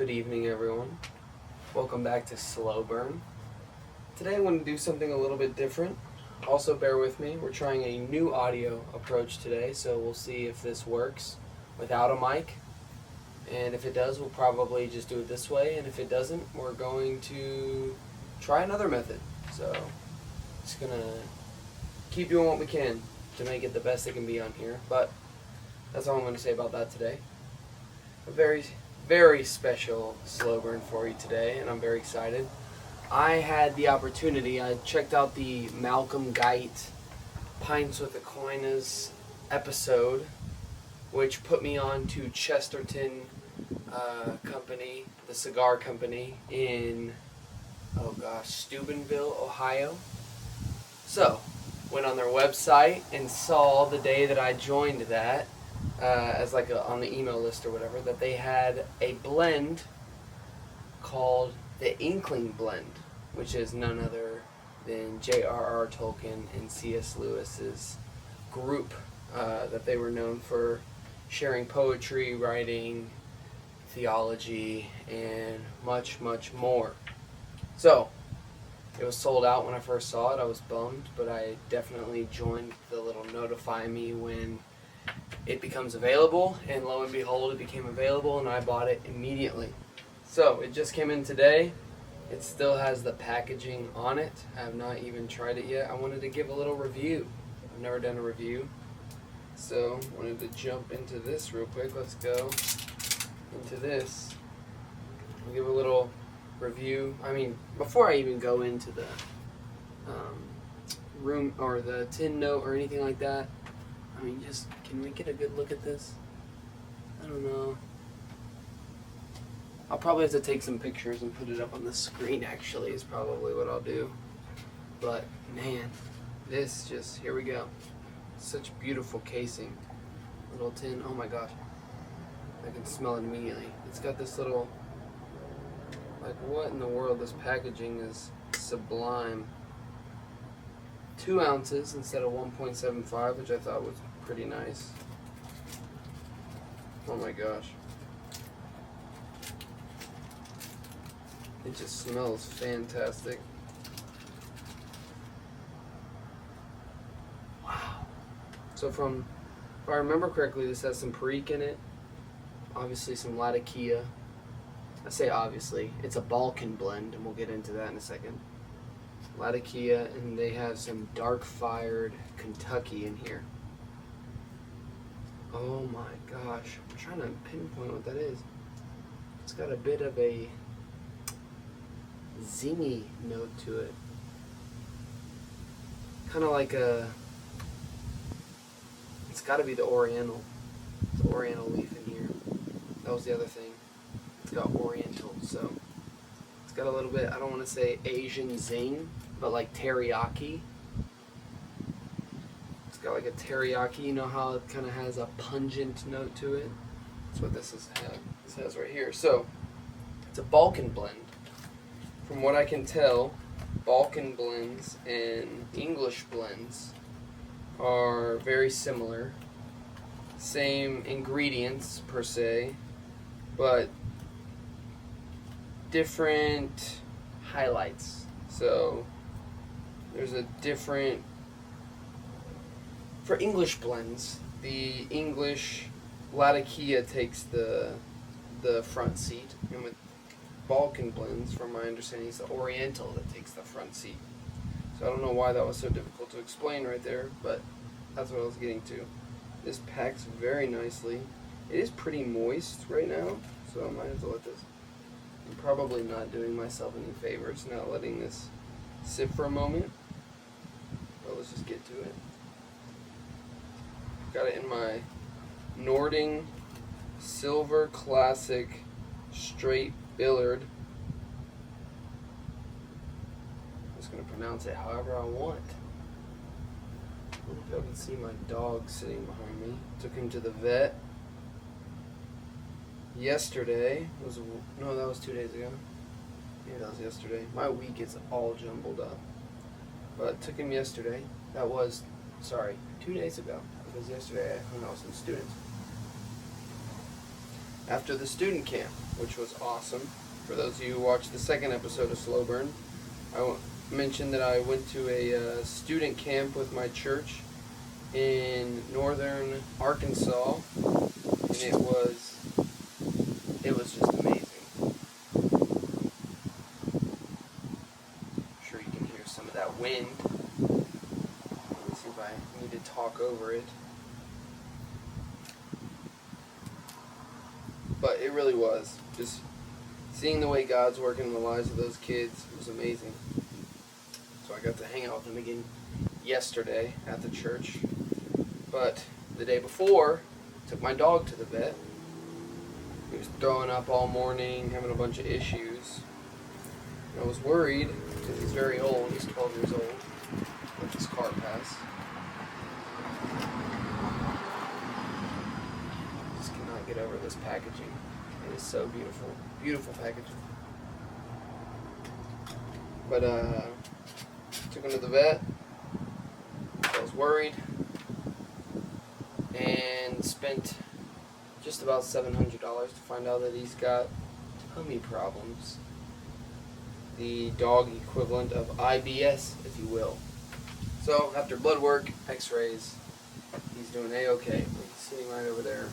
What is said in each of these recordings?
Good evening, everyone. Welcome back to Slow Burn. Today I want to do something a little bit different. Also, bear with me. We're trying a new audio approach today, so we'll see if this works without a mic. And if it does, we'll probably just do it this way. And if it doesn't, we're going to try another method. So, just going to keep doing what we can to make it the best it can be on here. But that's all I'm going to say about that today. A very special slow burn for you today, and I'm very excited. I had the opportunity, I checked out the Malcolm Geit Pints with Aquinas episode, which put me on to Chesterton Company, the cigar company in, Steubenville, Ohio. So, went on their website and saw the day that I joined that, as like on the email list or whatever, that they had a blend called the Inklings Blend, which is none other than J.R.R. Tolkien and C.S. Lewis's group that they were known for sharing poetry, writing, theology, and much more. So, it was sold out when I first saw it. I was bummed, but I definitely joined the little notify me when it becomes available, and lo and behold, it became available, and I bought it immediately. So, it just came in today. It still has the packaging on it. I have not even tried it yet. I wanted to give a little review. I've never done a review. So, wanted to jump into this real quick. Let's go into this. I'll give a little review. I mean, before I even go into the room or the tin note or anything like that, I mean, just, can we get a good look at this? I don't know. I'll probably have to take some pictures and put it up on the screen, actually, is probably what I'll do. But, man, this just, here we go. Such beautiful casing. Little tin, oh my gosh. I can smell it immediately. It's got this little, like, what in the world? This packaging is sublime. 2 ounces instead of 1.75, which I thought was pretty nice. Oh my gosh. It just smells fantastic. Wow. So if I remember correctly, this has some Perique in it. Obviously some Latakia. I say obviously. It's a Balkan blend, and we'll get into that in a second. Latakia, and they have some dark-fired Kentucky in here. Oh my gosh. I'm trying to pinpoint what that is. It's got a bit of a zingy note to it. Kind of like it's got to be the Oriental. The Oriental leaf in here. That was the other thing. It's got Oriental, so it's got a little bit, I don't want to say Asian zing, but like teriyaki. It's got like a teriyaki, you know how it kind of has a pungent note to it? That's what this has right here. So, it's a Balkan blend. From what I can tell, Balkan blends and English blends are very similar. Same ingredients, per se, but different highlights. So, there's a different... For English blends, the English Latakia takes the front seat, and with Balkan blends, from my understanding, it's the Oriental that takes the front seat. So I don't know why that was so difficult to explain right there, but that's what I was getting to. This packs very nicely. It is pretty moist right now, so I might have to let this... I'm probably not doing myself any favors not letting this sit for a moment, but let's just get to it. Got it in my Nording Silver Classic Straight Billard. I'm just going to pronounce it however I want. I don't know if y'all can see my dog sitting behind me. Took him to the vet yesterday. That was 2 days ago. Yeah, that was yesterday. My week is all jumbled up. But took him yesterday. That was, 2 days ago. Because yesterday I hung out with some students. after the student camp, which was awesome. For those of you who watched the second episode of Slow Burn, I mentioned that I went to a student camp with my church in northern Arkansas, and it was just amazing. I'm sure you can hear some of that wind. Let me see if I need to talk over it. But it really was. Just seeing the way God's working in the lives of those kids was amazing. So I got to hang out with them again yesterday at the church. But the day before, took my dog to the vet. He was throwing up all morning, having a bunch of issues. And I was worried because he's very old. He's 12 years old. Let this car pass. Just cannot get over this packaging. It is so beautiful. Beautiful packaging. But took him to the vet. I was worried. And spent just about $700 to find out that he's got tummy problems. The dog equivalent of IBS, if you will. So after blood work, x-rays, he's doing A-okay. He's sitting right over there.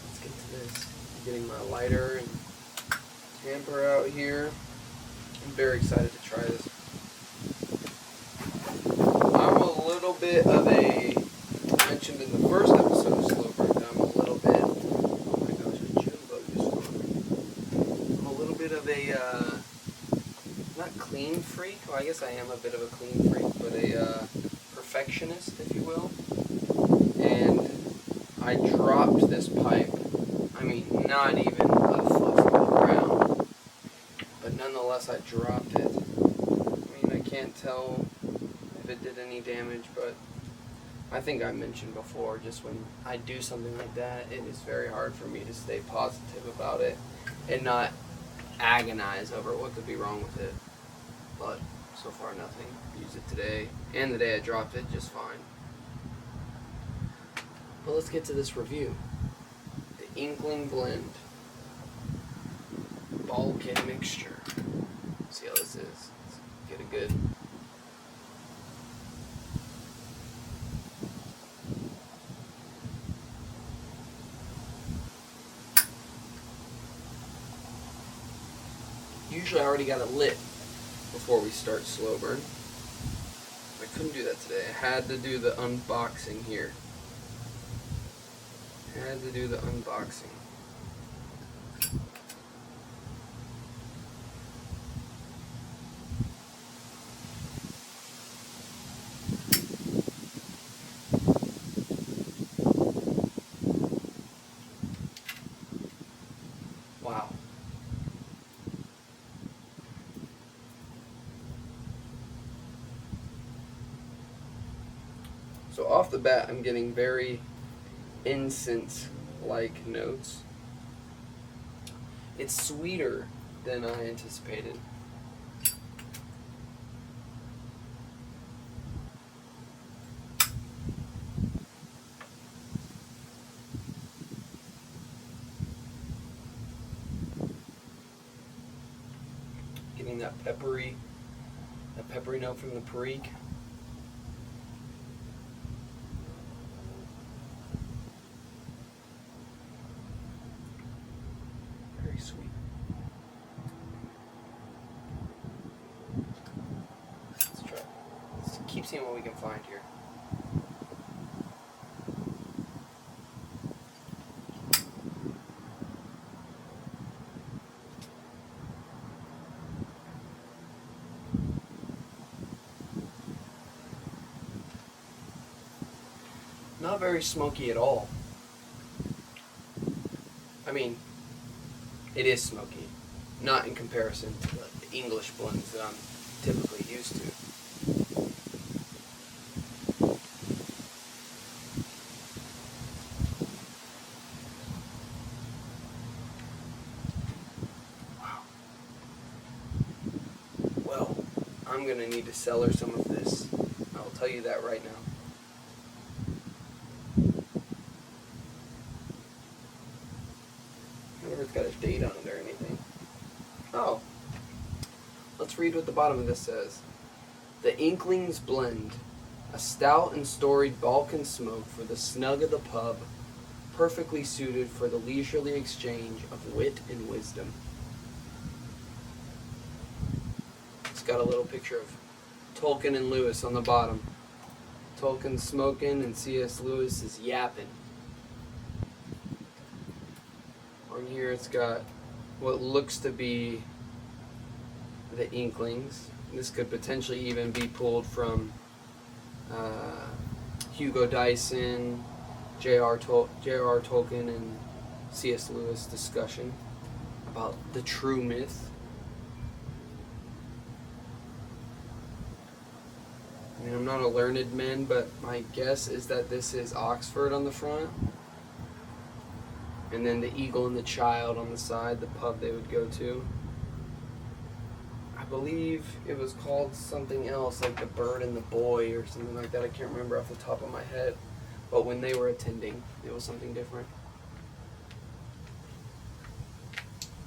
Let's get to this. I'm getting my lighter and tamper out here. I'm very excited to try this. I'm a little bit of a, I mentioned in the first episode of Slow Burn, I'm a little bit, oh my gosh, a June bug just gone. I'm a little bit of a, not clean freak, well I guess I am a bit of a clean freak, but a perfectionist, if you will. And I dropped this pipe, I mean not even a foot from the ground, but nonetheless I dropped it. I mean I can't tell if it did any damage, but I think I mentioned before, just when I do something like that, it is very hard for me to stay positive about it and not agonize over what could be wrong with it. But so far nothing. Used it today, and the day I dropped it, just fine. But let's get to this review. The Inklings Blend Balkan mixture. See how this is. Let's get a good. Usually I already got it lit before we start Slow Burn. I couldn't do that today. I had to do the unboxing here. I had to do the unboxing. Wow. So off the bat, I'm getting very incense-like notes. It's sweeter than I anticipated. Getting that peppery note from the perique. Very sweet. Let's try. Let's keep seeing what we can find here. Not very smoky at all. I mean, it is smoky. Not in comparison to the English blends that I'm typically used to. Wow. Well, I'm going to need to cellar some of this. I'll tell you that right now. Oh, let's read what the bottom of this says. The Inklings Blend, a stout and storied Balkan smoke for the snug of the pub, perfectly suited for the leisurely exchange of wit and wisdom. It's got a little picture of Tolkien and Lewis on the bottom. Tolkien's smoking and C.S. Lewis is yapping. On here it's got what looks to be the Inklings. This could potentially even be pulled from Hugo Dyson, J.R.R. Tolkien, and C.S. Lewis discussion about the true myth. I mean, I'm not a learned man, but my guess is that this is Oxford on the front. And then the eagle and the child on the side, the pub they would go to. I believe it was called something else, like the bird and the boy or something like that. I can't remember off the top of my head. But when they were attending, it was something different.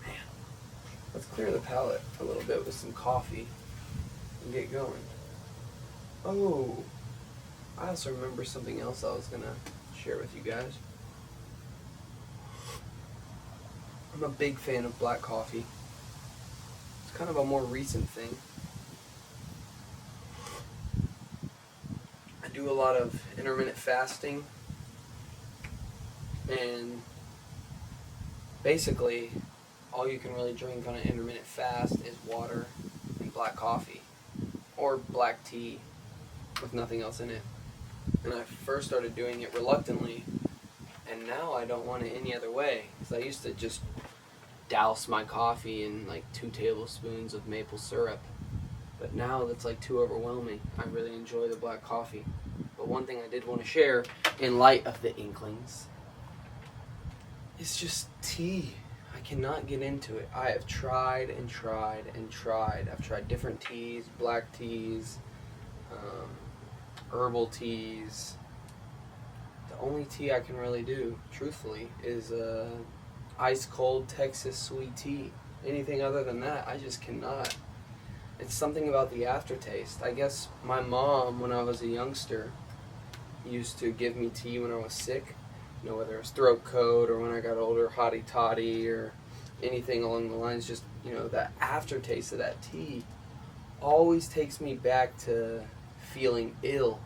Man, let's clear the palate a little bit with some coffee and get going. Oh, I also remember something else I was going to share with you guys. I'm a big fan of black coffee. It's kind of a more recent thing. I do a lot of intermittent fasting, and basically all you can really drink on an intermittent fast is water and black coffee or black tea with nothing else in it. And I first started doing it reluctantly, and now I don't want it any other way, because I used to just douse my coffee in like 2 tablespoons of maple syrup, but now that's like too overwhelming. I really enjoy the black coffee. But one thing I did want to share in light of the Inklings is just tea. I cannot get into it. I have tried and tried and tried. I've tried different teas, black teas, herbal teas. The only tea I can really do, truthfully, is ice cold Texas sweet tea. Anything other than that, I just cannot. It's something about the aftertaste. I guess my mom, when I was a youngster, used to give me tea when I was sick. You know, whether it was throat coat or when I got older, hottie toddy or anything along the lines. Just, you know, that aftertaste of that tea always takes me back to feeling ill.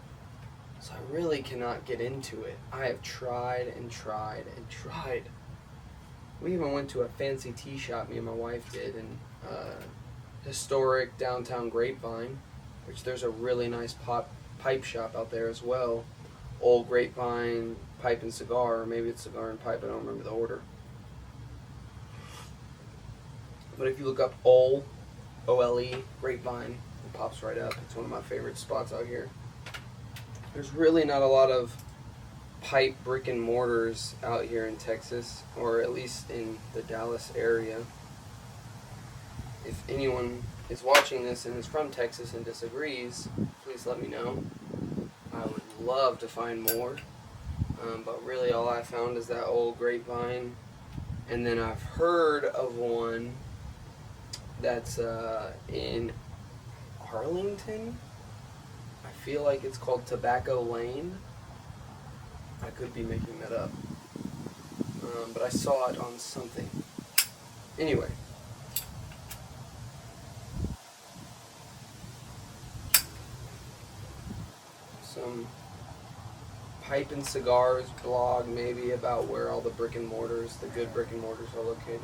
So I really cannot get into it. I have tried and tried and tried. We even went to a fancy tea shop, me and my wife did, in historic downtown Grapevine, which there's a really nice pipe shop out there as well. Old Grapevine Pipe and Cigar, or maybe it's Cigar and Pipe, I don't remember the order. But if you look up OLE, Grapevine, it pops right up. It's one of my favorite spots out here. There's really not a lot of pipe, brick, and mortars out here in Texas, or at least in the Dallas area. If anyone is watching this and is from Texas and disagrees, please let me know. I would love to find more, but really all I found is that old Grapevine, and then I've heard of one that's in Arlington. I feel like it's called Tobacco Lane. I could be making that up, but I saw it on something. Anyway, some Pipe and Cigars blog maybe about where all the brick and mortars, the good brick and mortars, are located.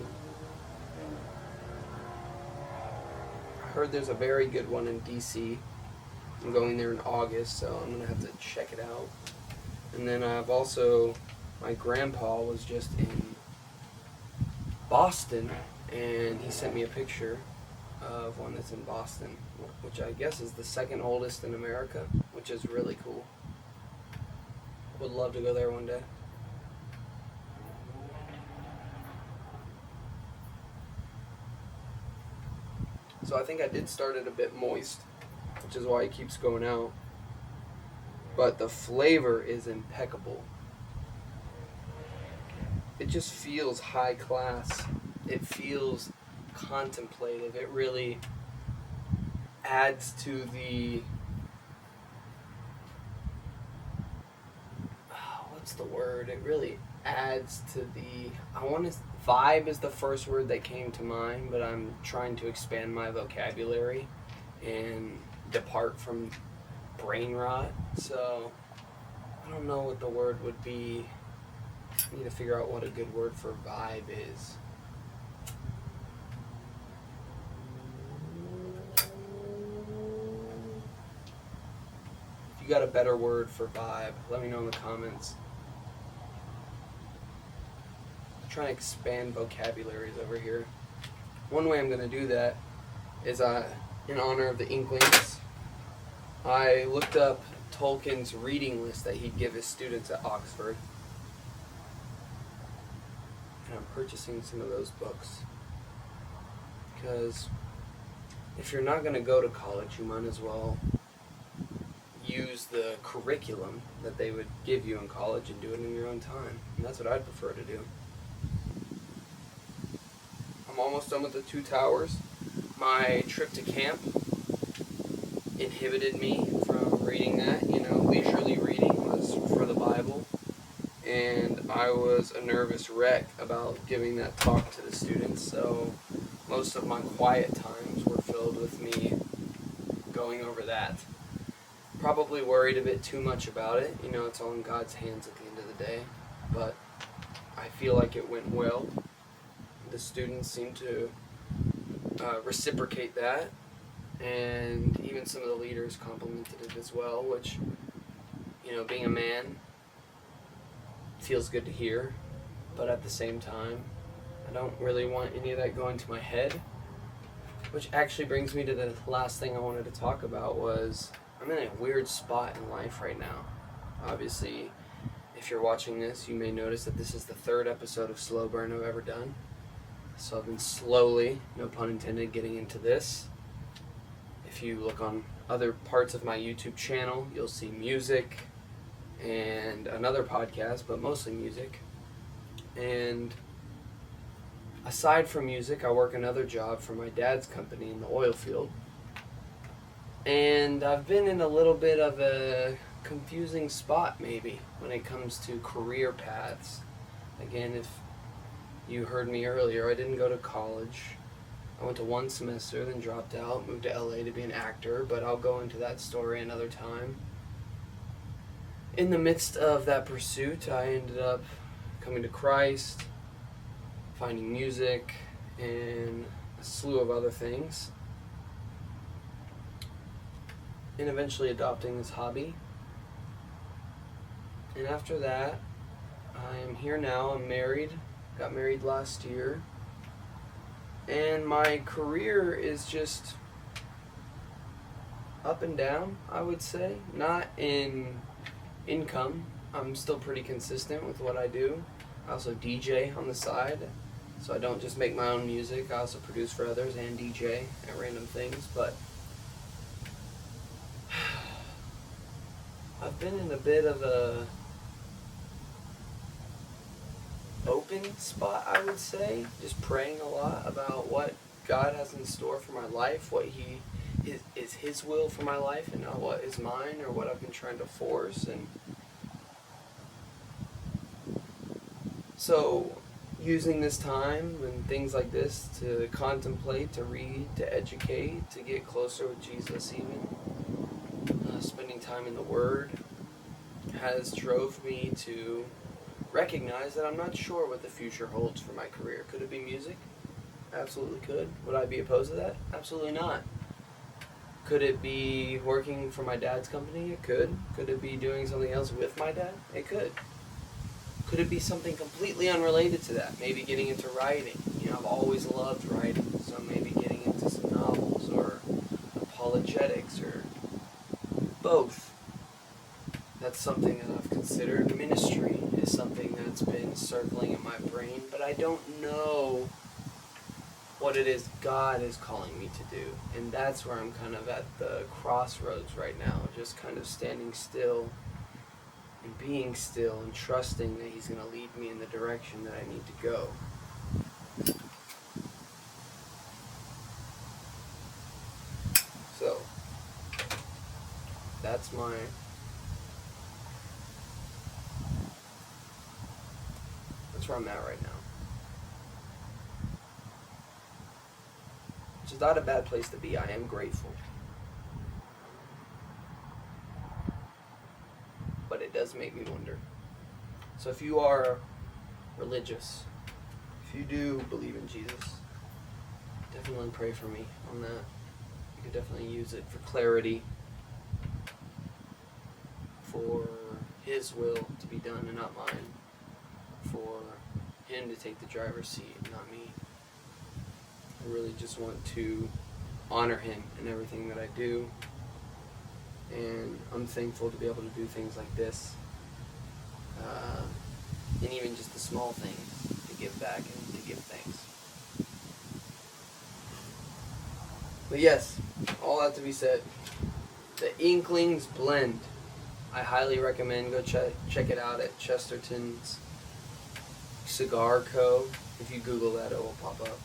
I heard there's a very good one in DC. I'm going there in August, so I'm gonna have to check it out. And then I've also, my grandpa was just in Boston, and he sent me a picture of one that's in Boston, which I guess is the second oldest in America, which is really cool. Would love to go there one day. So I think I did start it a bit moist, which is why it keeps going out. But the flavor is impeccable. It just feels high class. It feels contemplative. It really adds to the, what's the word? It really adds to the, vibe is the first word that came to mind, but I'm trying to expand my vocabulary and depart from brain rot. So I don't know what the word would be. I need to figure out what a good word for vibe is. If you got a better word for vibe, let me know in the comments. I'm trying to expand vocabularies over here. One way I'm going to do that is in honor of the Inklings. I looked up Tolkien's reading list that he'd give his students at Oxford. And I'm purchasing some of those books. Because if you're not going to go to college, you might as well use the curriculum that they would give you in college and do it in your own time. And that's what I'd prefer to do. I'm almost done with the 2 towers. My trip to camp inhibited me from reading that. Leisurely reading was for the Bible. And I was a nervous wreck about giving that talk to the students, so most of my quiet times were filled with me going over that. Probably worried a bit too much about it. It's all in God's hands at the end of the day, but I feel like it went well. The students seemed to reciprocate that, and even some of the leaders complimented it as well, which, being a man, feels good to hear, but at the same time, I don't really want any of that going to my head, which actually brings me to the last thing I wanted to talk about. Was I'm in a weird spot in life right now. Obviously, if you're watching this, you may notice that this is the 3rd episode of Slow Burn I've ever done. So I've been slowly, no pun intended, getting into this. If you look on other parts of my YouTube channel, you'll see music and another podcast, but mostly music. And aside from music, I work another job for my dad's company in the oil field. And I've been in a little bit of a confusing spot, maybe, when it comes to career paths. Again, if you heard me earlier, I didn't go to college. I went to 1 semester, then dropped out, moved to LA to be an actor, but I'll go into that story another time. In the midst of that pursuit, I ended up coming to Christ, finding music, and a slew of other things, and eventually adopting this hobby. And after that, I am here now. I'm married, got married last year, and my career is just up and down, I would say. Not in income. I'm still pretty consistent with what I do. I also DJ on the side, so I don't just make my own music. I also produce for others and DJ at random things, but I've been in a bit of a open spot, I would say, just praying a lot about what God has in store for my life, what is His will for my life, and not what is mine or what I've been trying to force. And so using this time and things like this to contemplate, to read, to educate, to get closer with Jesus even, spending time in the Word has drove me to recognize that I'm not sure what the future holds for my career. Could it be music? Absolutely could. Would I be opposed to that? Absolutely not. Could it be working for my dad's company? It could. Could it be doing something else with my dad? It could. Could it be something completely unrelated to that? Maybe getting into writing. I've always loved writing, so maybe getting into some novels or apologetics or both. That's something that I've considered. Ministry is something that's been circling in my brain, but I don't know what it is God is calling me to do. And that's where I'm kind of at the crossroads right now, just kind of standing still and being still and trusting that He's going to lead me in the direction that I need to go. That's my... That's where I'm at right now. Which is not a bad place to be. I am grateful. But it does make me wonder. So if you are religious, if you do believe in Jesus, definitely pray for me on that. You could definitely use it for clarity, for His will to be done and not mine, for Him to take the driver's seat and not me. I really just want to honor Him in everything that I do, and I'm thankful to be able to do things like this, and even just the small things, to give back and to give thanks. But yes, all that to be said, the Inklings Blend, I highly recommend. Go check it out at Chesterton's Cigar Co. If you Google that, it will pop up.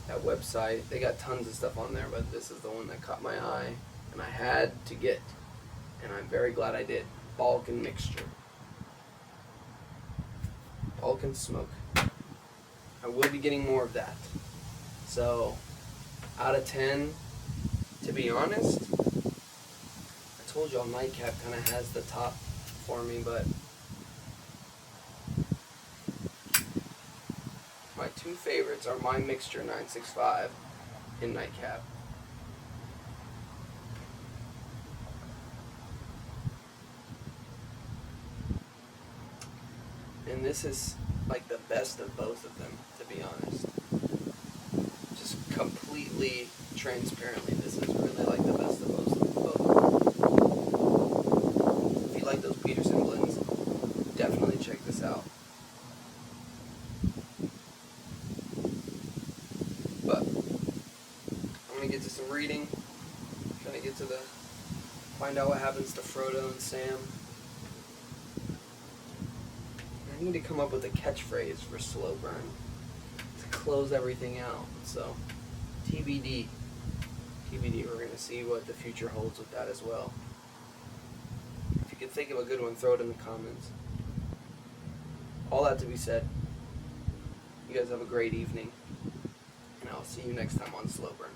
That website, they got tons of stuff on there, but this is the one that caught my eye, and I had to get, and I'm very glad I did. Balkan mixture. Balkan smoke. I will be getting more of that. So, out of 10, to be honest, I told y'all Nightcap kind of has the top for me, but my two favorites are my Mixture 965 and Nightcap. And this is like the best of both of them, to be honest. Just completely transparently, this is really like the best of both of them. If you like those Peterson blends, definitely check this out. But I'm gonna get to some reading. Trying to get to find out what happens to Frodo and Sam. I need to come up with a catchphrase for Slow Burn to close everything out. So, TBD. TBD, we're going to see what the future holds with that as well. If you can think of a good one, throw it in the comments. All that to be said, you guys have a great evening, and I'll see you next time on Slow Burn.